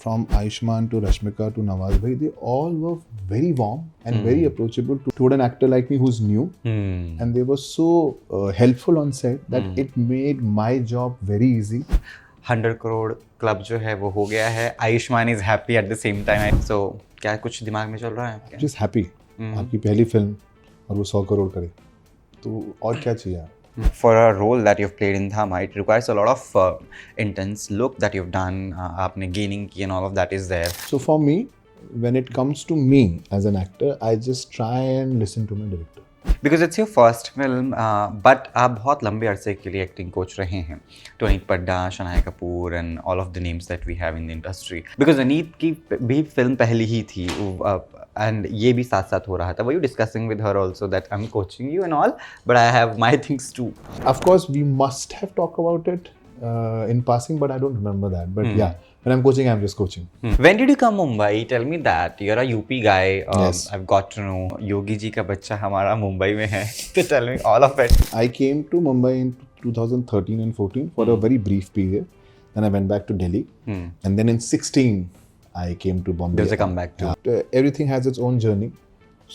from Ayushmann to Rashmika to Nawaz bhai, they all were very warm and very approachable toward an actor like me who's new. And they were so helpful on set that it made my job very easy. 100 crore club जो है वो हो गया है. Ayushmann is happy at the same time. So क्या कुछ दिमाग में चल रहा है आपके? Just happy. आपकी पहली फिल्म और वो 100 करोड़ करे तो और क्या चाहिए आप? For a role that you've played in Thamma, it requires a lot of intense look that you've done. आपने gaining की and all of that is there. So for me, when it comes to me as an actor, I just try and listen to my director. Because it's your first film, but आप बहुत लंबे अरसे के लिए acting coach रहे हैं. तो अनीत पड्डा, Shanaya Kapoor and all of the names that we have in the industry. Because Aneet की भी फिल्म पहली ही थी and ये भी साथ साथ हो रहा था. Were you discussing with her also that I'm coaching you and all, but I have my things too? Of course, we must have talked about it in passing, but I don't remember that. But yeah, when I'm coaching, I'm just coaching. When did you come Mumbai? Tell me that. You're a UP guy. Yes. I've got to know. Yogi ji का बच्चा हमारा मुंबई में है. तो tell me all of it. I came to Mumbai in 2013 and 14 for a very brief period. Then I went back to Delhi. And then in 16, I came to Bombay. There's a comeback too. Everything has its own journey.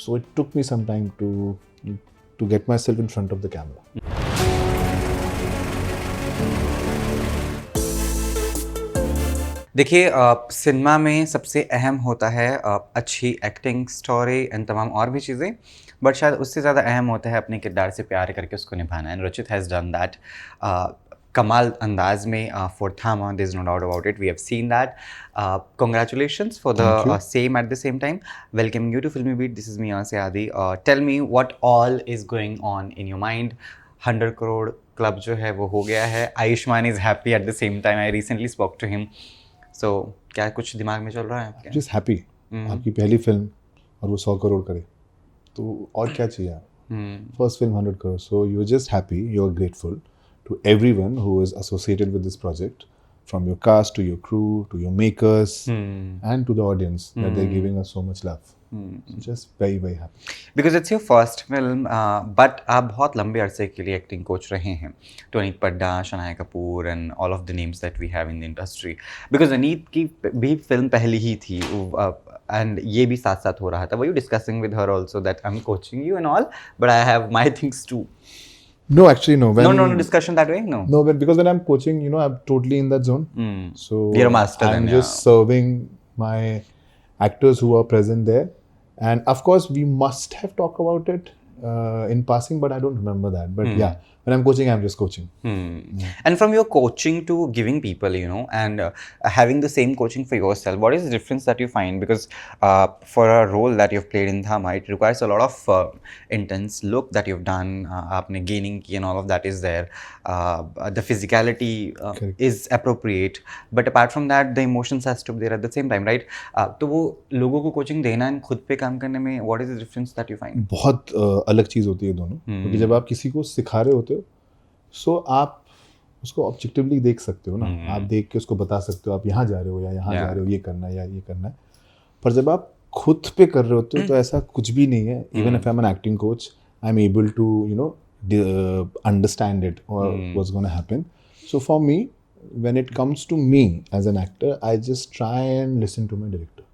So it took me some time to get myself in front of the camera. देखिए cinema में सबसे अहम होता है अच्छी acting, story and तमाम और भी चीज़ें, बट शायद उससे ज़्यादा अहम होता है अपने किरदार से प्यार करके उसको निभाना. एंड रचित हैज़ डन दैट कमाल अंदाज में for Thama. There is no doubt about it. We have seen that. Congratulations for the same at the same time. Welcoming you to Filmibeat. This is me, यहाँ से आदि. Tell me what all is going on in your mind. 100 crore club जो है वो हो गया है. Ayushmann is happy at the same time. I recently spoke to him. So क्या कुछ दिमाग में चल रहा है आपके? Just happy. आपकी पहली फिल्म और वो 100 करोड़ करे तो और क्या चाहिए आप? First film 100 crore. So you're just happy, you're grateful to everyone who is associated with this project, from your cast to your crew to your makers and to the audience that they're giving us so much love. So just very very happy. Because it's your first film, but आप बहुत लंबे अरसे के लिए acting coach रहे हैं. तो अनीत पड्डा, Shanaya Kapoor and all of the names that we have in the industry. Because Aneet की भी फिल्म पहली ही थी and ये भी साथ साथ हो रहा था. Were you discussing with her also that I'm coaching you and all, but I have my things too? No, actually no. No discussion that way. No, but because when I'm coaching, I'm totally in that zone. So you're a master. I'm just serving my actors who are present there, and of course we must have talked about it in passing, but I don't remember that. But yeah, when I'm coaching, I'm just coaching. And from your coaching to giving people, and having the same coaching for yourself, what is the difference that you find? Because for a role that you've played in Thamma, it requires a lot of intense look that you've done. आपने gaining की and all of that is there. The physicality is appropriate, but apart from that, the emotions has to be there at the same time, right? तो वो लोगों को coaching देना and खुद पे काम करने में, what is the difference that you find? बहुत अलग चीज़ होती है दोनों. क्योंकि जब आप किसी को सिखा रहे होते हो, सो आप उसको ऑब्जेक्टिवली देख सकते हो ना. आप देख के उसको बता सकते हो आप यहाँ जा रहे हो या यहाँ जा रहे हो, ये करना है या ये करना है. पर जब आप खुद पे कर रहे होते हो तो ऐसा कुछ भी नहीं है. Even if I am an acting coach, I am able to understand it or what's going to happen. So for me, when it comes to me as an actor, I just try and listen to my director.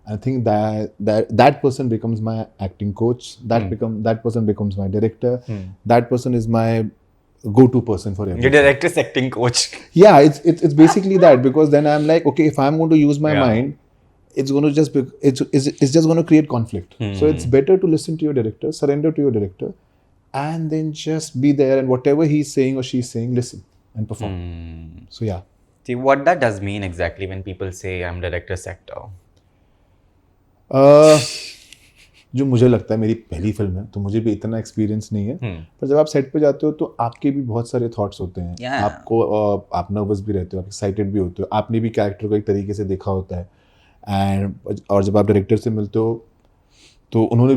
I think that person becomes my acting coach. That person becomes my director. That person is my go-to person for everything. Your director's acting coach. Yeah, it's basically that, because then I'm like, okay, if I'm going to use my mind, it's going to just it's just going to create conflict. So it's better to listen to your director, surrender to your director, and then just be there, and whatever he's saying or she's saying, listen and perform. So yeah. See, what that does mean exactly when people say I'm director's actor? जो मुझे लगता है, मेरी पहली film है तो मुझे भी इतना एक्सपीरियंस नहीं है. पर जब आप सेट पे जाते हो तो आपके भी बहुत सारे थॉट्स होते हैं. आपको आप नर्वस भी रहते हो, आप एक्साइटेड भी होते हो, आपने भी कैरेक्टर को एक तरीके से देखा होता है. और जब आप डायरेक्टर से मिलते हो तो उन्होंने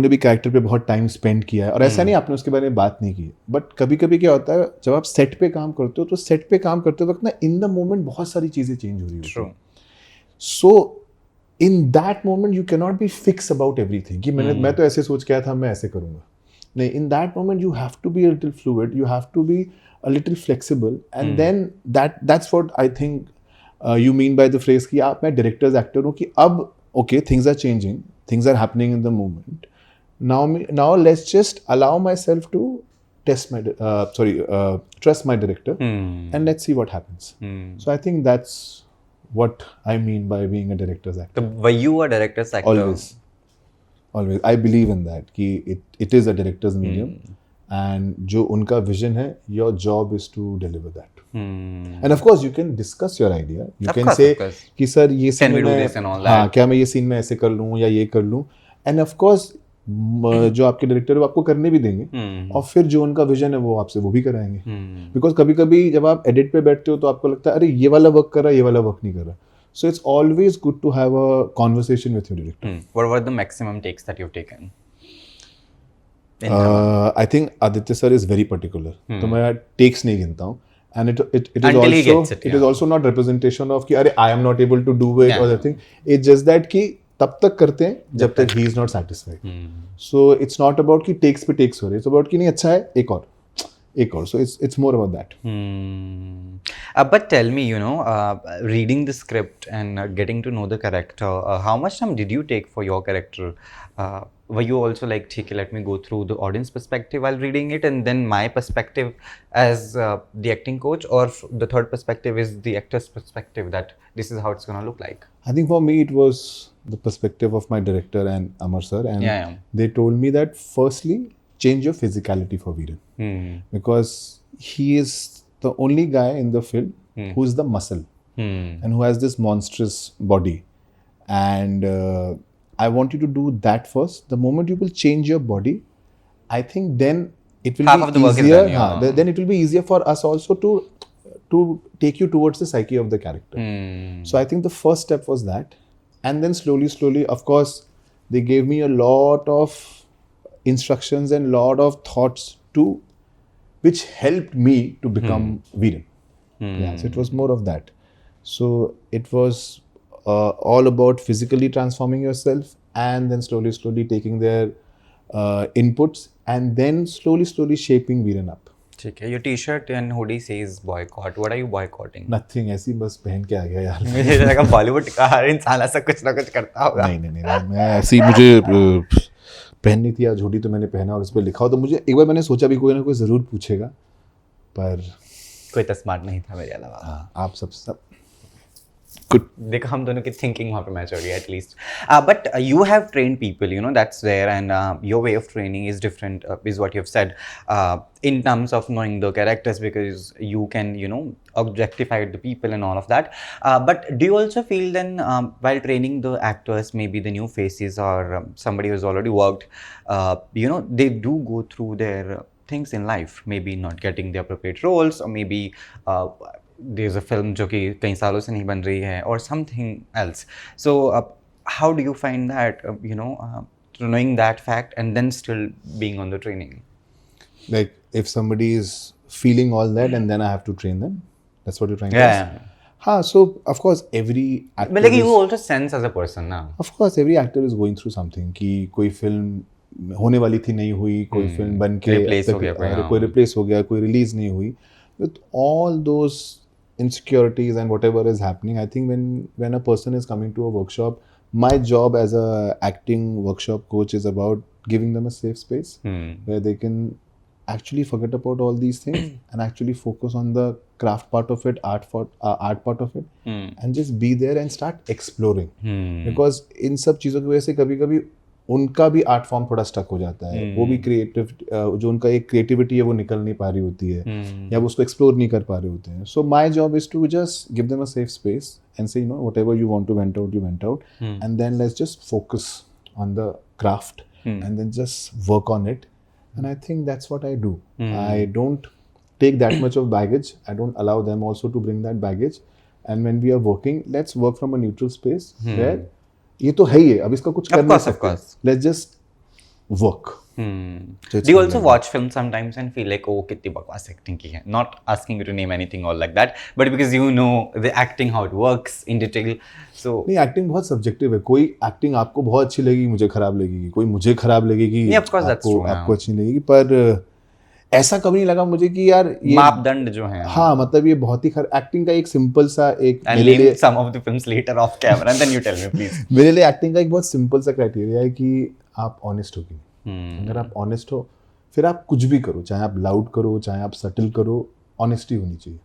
भी कैरेक्टर पे बहुत टाइम स्पेंड किया है. और ऐसा नहीं आपने उसके बारे में बात नहीं की, बट कभी कभी क्या होता है, जब आप सेट पे काम करते हो तो सेट पे काम करते वक्त ना इन द मोमेंट बहुत सारी चीज़ें चेंज हो रही होती हैं. सो in that moment you cannot be fixed about everything कि मैं तो ऐसे सोच के आया था, मैं ऐसे करूँगा. नहीं, in that moment you have to be a little fluid, you have to be a little flexible, and then that's what I think you mean by the phrase कि आप मैं director's actor हूँ कि अब okay things are changing, things are happening in the moment. Now let's just allow myself to trust my director and let's see what happens. So I think that's what I mean by being a director's actor. So were you a director's actor? Always. I believe in that कि it is a director's medium. And जो उनका vision है, your job is to deliver that. And of course you can discuss your idea. You can say कि sir ये scene में हाँ क्या मैं ये scene में ऐसे कर लूँ या ये कर लूँ. And of course जो आपके डायरेक्टर वो आपको करने भी देंगे और फिर जो उनका विजन है वो आपसे वो भी कराएंगे. बिकॉज कभी कभी जब आप एडिट पे बैठते हो तो आपको लगता है अरे ये वाला वर्क कर रहा है, ये वाला वर्क नहीं कर रहा. So it's always good to have a conversation with your director. What were the maximum takes that you've taken? I think Aditya sir is very particular. तो मैं takes नहीं गिनता हूँ. And it is also not representation of कि अरे I am not able to do it or that thing. It's just that कि तब तक करते हैं जब तक he is not satisfied. So it's not about कि takes पे takes हो रहे. It's about कि नहीं अच्छा है एक और. So it's more about that. But tell me, reading the script and getting to know the character, how much time did you take for your character? Were you also like, okay, let me go through the audience perspective while reading it and then my perspective as the acting coach, or the third perspective is the actor's perspective that this is how it's going to look like? I think for me it was the perspective of my director and Amar sir, and they told me that firstly, change your physicality for Veeran. Because he is the only guy in the film who is the muscle and who has this monstrous body. And I want you to do that first. The moment you will change your body, I think then it will half be of the easier. Work is done, then it will be easier for us also to take you towards the psyche of the character. So I think the first step was that. And then slowly, of course, they gave me a lot of instructions and lot of thoughts too, which helped me to become Veeran. So it was more of that. So it was all about physically transforming yourself and then slowly taking their inputs and then slowly shaping Veeran up. Okay, your t-shirt and hoodie says boycott. What are you boycotting? Nothing, ऐसी बस पहन के आ गया यार. मुझे लगा बॉलीवुड का हर इंसान ऐसा कुछ ना कुछ करता होगा. नहीं मैं ऐसी मुझे पहननी थी आज हुडी तो मैंने पहना और उस पर लिखा हो तो मुझे एक बार मैंने सोचा भी कोई ना कोई ज़रूर पूछेगा पर कोई तो स्मार्ट नहीं था मेरे अलावा. आप सब good. देखो हम दोनों की थिंकिंग वहाँ पे मैच हो गई at least. But you have trained people, that's there, and your way of training is different, is what you've said, in terms of knowing the characters, because you can, objectify the people and all of that. But do you also feel then, while training the actors, maybe the new faces or somebody who's already worked, they do go through their things in life, maybe not getting the appropriate roles, or maybe there's a film जो कि कई सालों से नहीं बन रही है, or something else. So how do you find that, knowing that fact and then still being on the training? Like if somebody is feeling all that and then I have to train them, that's what you're trying to say? So of course every actor. But like you also sense as a person now. Of course every actor is going through something कि कोई film होने वाली थी नहीं हुई, कोई film बन के कोई रिप्लेस हो गया, कोई रिलीज नहीं हुई. With all those insecurities and whatever is happening, I think when a person is coming to a workshop, my job as a acting workshop coach is about giving them a safe space where they can actually forget about all these things and actually focus on the craft part of it, art part of it, and just be there and start exploring. Because in सब चीज़ों की वजह से कभी-कभी उनका भी art form थोड़ा stuck हो जाता है. वो भी क्रिएटिव जो उनका एक क्रिएटिविटी है वो निकल नहीं पा रही होती है या वो उसको एक्सप्लोर नहीं कर पा रहे होते हैं. So my job is to just give them a safe space and say whatever you want to vent out, you vent out, and then let's just focus on the craft and then just work on it. And I think that's what I do. I don't take that much of baggage. I don't allow them also to bring that baggage. And when we are working, let's work from a neutral space where ये तो है ही है, अब इसका कुछ कर नहीं सकते. Let's just work. Do you also watch films sometimes and feel like, oh, कितनी बकवास एक्टिंग की है? Not asking you to name anything or like that, but because you know the acting, how it works in detail. So नहीं, acting बहुत subjective है. कोई acting आपको बहुत अच्छी लगेगी, मुझे खराब लगेगी, कोई मुझे खराब लगेगी, आपको अच्छी लगेगी. पर ऐसा कभी नहीं लगा मुझे कि यार ये मापदंड जो है, हाँ मतलब ये बहुत ही एक्टिंग का एक सिंपल सा एक मेरे लिए some of the films later off camera and then you tell me please. मेरे लिए एक्टिंग का एक बहुत सिंपल सा क्राइटेरिया है कि आप ऑनेस्ट हो कि नहीं। अगर आप ऑनेस्ट हो फिर आप कुछ भी करो, चाहे आप लाउड करो चाहे आप सटल करो, ऑनेस्टी होनी चाहिए।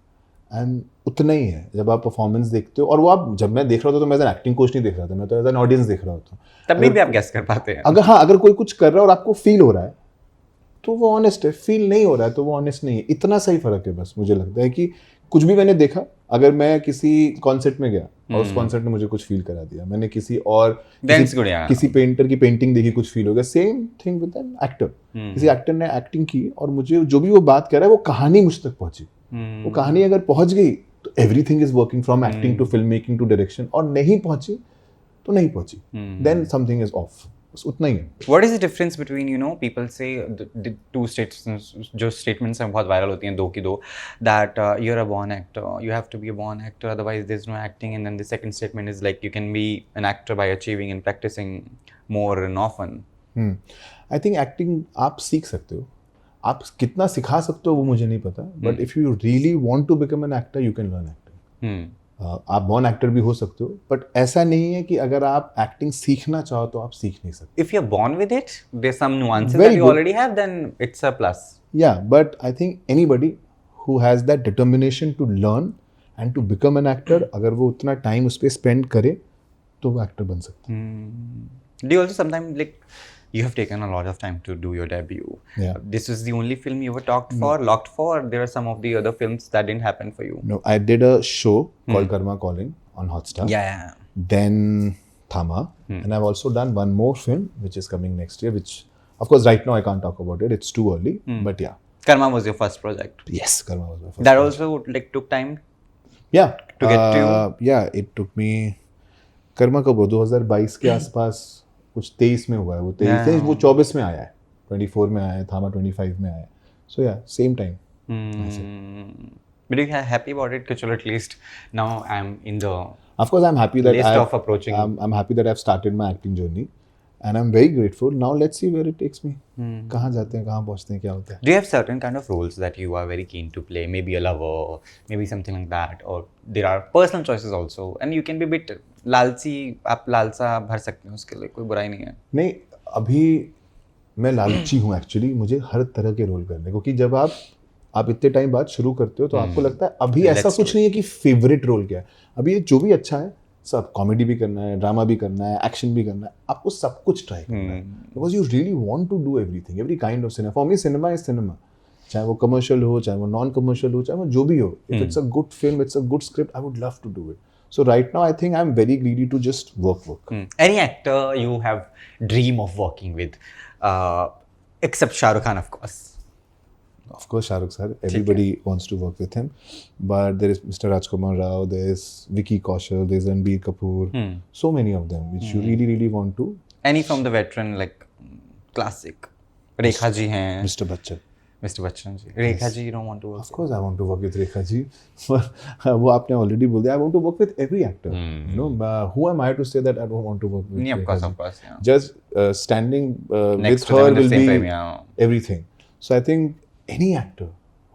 एंड उतना ही है जब आप परफॉर्मेंस देखते हो। और वो आप जब मैं देख रहा था तो मैं एज एन एक्टिंग कोच नहीं देख रहा था, मैं तो एज एन ऑडियंस देख रहा था। तब भी आप गेस कर पाते हैं अगर कोई कुछ कर रहा है और आपको फील हो रहा है तो वो ऑनेस्ट है, फील नहीं हो रहा है तो वो ऑनेस्ट नहीं है। इतना सही फर्क है बस। मुझे लगता है कि कुछ भी मैंने देखा, अगर मैं किसी कॉन्सर्ट में गया और उस कॉन्सर्ट ने मुझे कुछ फील करा दिया, मैंने किसी पेंटर की पेंटिंग देखी, कुछ फील हो गया, same thing with an actor. किसी एक्टर ने एक्टिंग की और मुझे जो भी वो बात कर रहा है वो कहानी मुझ तक पहुंची। वो कहानी अगर पहुंच गई तो everything is working from acting to film making to direction, और नहीं पहुंची तो नहीं पहुंची, देन समथिंग इज ऑफ। उतना ही है। What is the difference between, you know, people say the two statements, जो statements हैं बहुत वायरल होती हैं दो की दो, that you're a born actor, you have to be a born actor, otherwise there's no acting, and then the second statement is like you can be an actor by achieving and practicing more and often. I think acting आप सीख सकते हो, आप कितना सिखा सकते हो वो मुझे नहीं पता, but if you really want to become an actor, you can learn acting. आप बॉर्न एक्टर भी हो सकते हो, बट ऐसा नहीं है कि अगर आप एक्टिंग सीखना चाहो तो आप सीख नहीं सकते। If you're born with it, there's some nuances that you already have, then it's a plus. Yeah, but I think anybody who has that determination to learn and to become an actor, अगर वो उतना time उस पर spend करे तो वो actor बन सकता है। Do you also sometimes like you have taken a lot of time to do your debut? Yeah. This is the only film you were locked for, or there are some of the other films that didn't happen for you? No, I did a show called Karma Calling on Hotstar. Yeah. Then Thamma, and I've also done one more film which is coming next year, which of course right now I can't talk about it. It's too early, but yeah. Karma was your first project. Yes, Karma was my first. That project. also like took time. Yeah. To get to you. Yeah, it took me. Karma कब 2022 के आसपास कुछ 23 में हुआ है, वो 23 वो 24 में आया है, 24 में आया है, थामा 25 में आया है, so yeah, same time. But you are happy about it? Because at least now I'm in the of course I'm happy that list of approaching. I'm happy that I've started my acting journey and I'm very grateful. Now let's see where it takes me. कहाँ जाते हैं, कहाँ पहुँचते हैं, क्या होता है? Do you have certain kind of roles that you are very keen to play? Maybe a lover, maybe something like that, or there are personal choices also, and you can be a bit लालची, आप लालसा भर सकते हैं उसके लिए, कोई बुराई नहीं है। नहीं, अभी मैं लालची हूँ एक्चुअली, मुझे हर तरह के रोल करने, क्योंकि जब आप इतने टाइम बाद शुरू करते हो तो आपको लगता है अभी ऐसा कुछ नहीं है कि फेवरेट रोल क्या है। अभी ये जो भी अच्छा है, सब कॉमेडी भी करना है, ड्रामा भी करना है, एक्शन भी करना है, आपको सब कुछ ट्राई करना है, because you really want to do everything, every kind of cinema. For me cinema is cinema, चाहे वो कमर्शियल हो, चाहे वो नॉन कमर्शियल हो, चाहे वो जो भी हो, if it's a good film, it's a good script, I would love to do it. So right now I think I'm very greedy to just work. Any actor you have dream of working with, except Shah Rukh Khan, of course. Of course, Shah Rukh sir. Everybody wants to work with him. But there is Mr. Rajkumar Rao, there is Vicky Kaushal, there is Ranbir Kapoor. So many of them which you really, really want to. Any from the veteran, like classic? Rekha ji hain. Mr. Bachchan. Mr. Bachchan ji. Rekha ji, you don't want to work with? Of course I want to work with Rekha ji. वो आपने already बोल दिया. I want to work with every actor. You know, who am I to say that I don't want to work with? Of course, yeah. Just standing next with her will be frame, yeah. everything. So I think any actor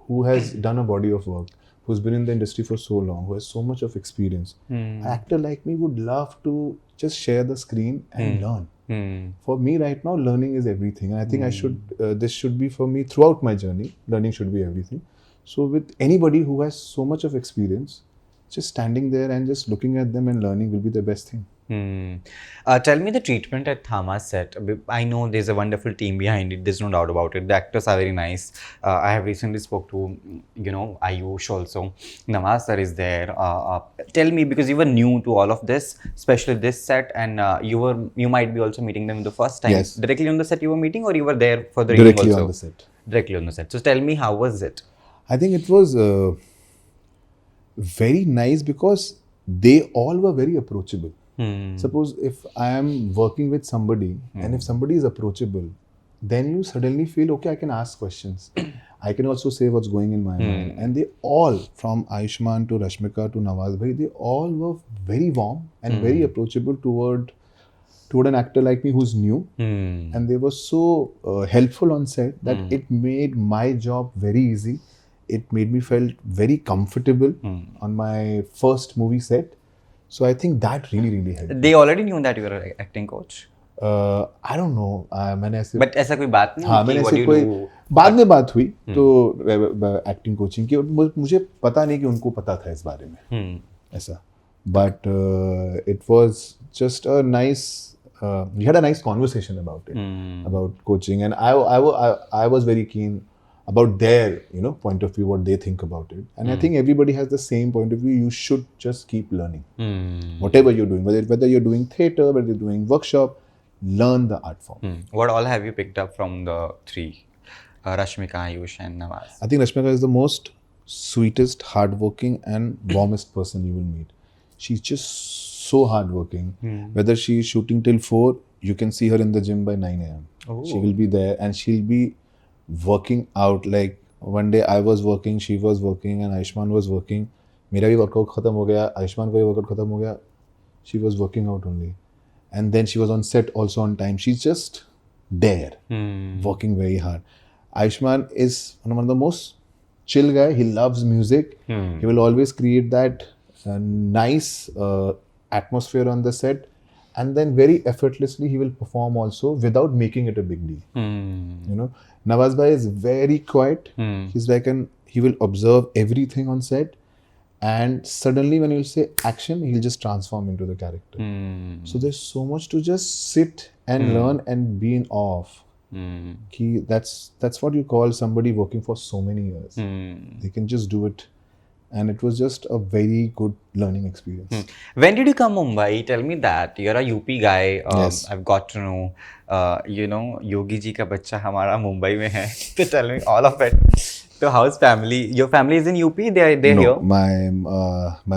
who has done a body of work, who's been in the industry for so long, who has so much of experience, an actor like me would love to just share the screen and learn. For me right now, learning is everything. And I think this should be for me throughout my journey. Learning should be everything. So with anybody who has so much of experience, just standing there and just looking at them and learning will be the best thing. Tell me the treatment at Thamma set. I know there's a wonderful team behind it. There's no doubt about it. The actors are very nice. I have recently spoke to, Ayush also. Nawaz sir is there. Tell me, because you were new to all of this, especially this set, and you might be also meeting them the first time. Yes. Directly on the set you were meeting, or you were there for the reading also? Directly on the set. Directly on the set. So tell me, how was it? I think it was very nice because they all were very approachable. Suppose if I am working with somebody and if somebody is approachable, then you suddenly feel, okay, I can ask questions. I can also say what's going in my mind. And they all, from Ayushman to Rashmika to Nawaz bhai, they all were very warm and very approachable toward toward an actor like me who's new, and they were so helpful on set that it made my job very easy. It made me felt very comfortable on my first movie set. So I think that really helped. They already knew that you were an acting coach. I don't know. मैंने ऐसे But ऐसा कोई बात नहीं हाँ मैंने ऐसे कोई बाद में बात हुई तो एक्टिंग कोचिंग की मुझे पता नहीं कि उनको पता था इस बारे में ऐसा. But it was just a nice. We had a nice conversation about it, about coaching, and I was very keen about their point of view, what they think about it, and I think everybody has the same point of view. You should just keep learning, whatever you're doing, whether you're doing theatre, whether you're doing workshop, learn the art form. What all have you picked up from the three, Rashmika, Ayush, and Nawaz? I think Rashmika is the most sweetest, hardworking, and warmest person you will meet. She's just so hardworking. Whether she's shooting till 4, you can see her in the gym by 9 a.m. She will be there and she'll be working out. Like one day I was working, she was working, and Ayushman was working. मेरा भी workout खत्म हो गया, Ayushman का भी workout खत्म हो गया. She was working out only, and then she was on set also on time. She's just there, working very hard. Ayushman is one of the most chill guy. He loves music. He will always create that nice atmosphere on the set, and then very effortlessly he will perform also without making it a big deal. Nawaz bhai is very quiet. He's like he will observe everything on set, and suddenly when he'll say action, he'll just transform into the character. So there's so much to just sit and learn and be in awe of. That's what you call somebody working for so many years. They can just do it. And it was just a very good learning experience. When did you come Mumbai? Tell me that. You're a UP guy. Yes. I've got to know. Yogi ji ka bachcha hamara Mumbai mein hai. So tell me all of it. So how's family? Your family is in UP? They're here? My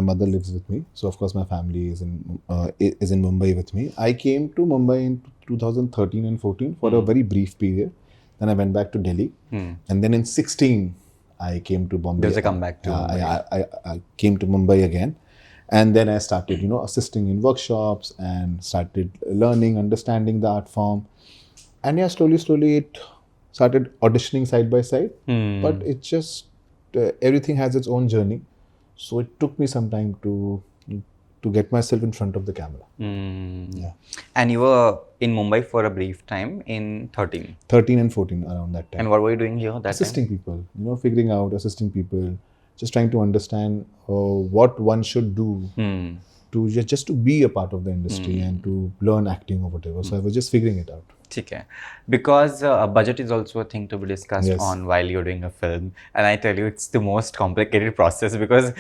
mother lives with me. So of course my family is in Mumbai with me. I came to Mumbai in 2013 and 14 for a very brief period. Then I went back to Delhi. And then in 16, I came to Bombay. There's a comeback to Mumbai. I came to Mumbai again, and then I started, assisting in workshops and started learning, understanding the art form, and yeah, slowly it started auditioning side by side. But it just everything has its own journey, so it took me some time to get myself in front of the camera. Yeah. And you were in Mumbai for a brief time in 13 and 14 around that time. And what were you doing here that assisting people, figuring out, assisting people, just trying to understand what one should do to just to be a part of the industry and to learn acting or whatever. So I was just figuring it out. Okay. Because a budget is also a thing to be discussed on while you're doing a film, and I tell you it's the most complicated process because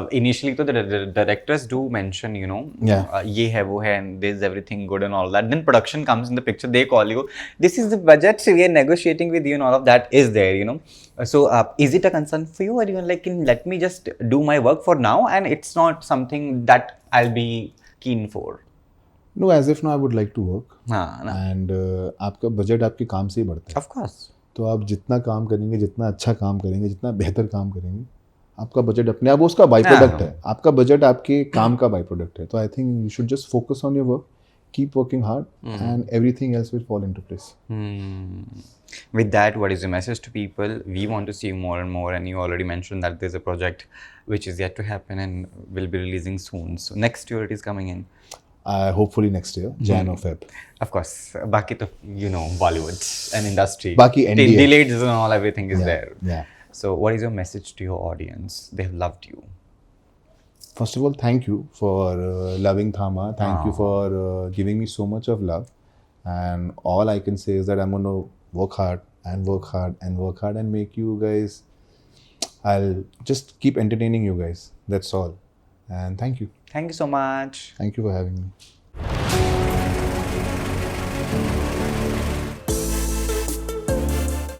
initially the directors do mention ye hai wo hai and there's everything good and all that. Then production comes in the picture, they call you, this is the budget, we are negotiating with you, and all of that is there. So is it a concern for you, or you like let me just do my work for now and it's not something that I'll be keen for? No, as if now I would like to work. And आपका budget आपके काम से ही बढ़ता है. Of course. तो आप जितना काम करेंगे, जितना अच्छा काम करेंगे, जितना बेहतर काम करेंगे, आपका बजट अपने आप उसका बाई प्रोडक्ट है. आपका बजट आपके काम का बाई प्रोडक्ट है. तो I think you should just focus on your work, keep working hard, and everything else will fall into place. With that, what is your message to people? We want to see you more and more, and you already mentioned that there's a project which is yet to happen and will be releasing soon. So next year it is coming in. Hopefully next year, Jan or Feb. Of course. Baki to, Bollywood and industry. Baki NDA. Delayed and all, everything is there. Yeah. So what is your message to your audience? They have loved you. First of all, thank you for loving Thamma. Thank you for giving me so much of love. And all I can say is that I'm going to work hard and work hard and work hard and make you guys, I'll just keep entertaining you guys. That's all. And thank you. Thank you so much. Thank you for having me.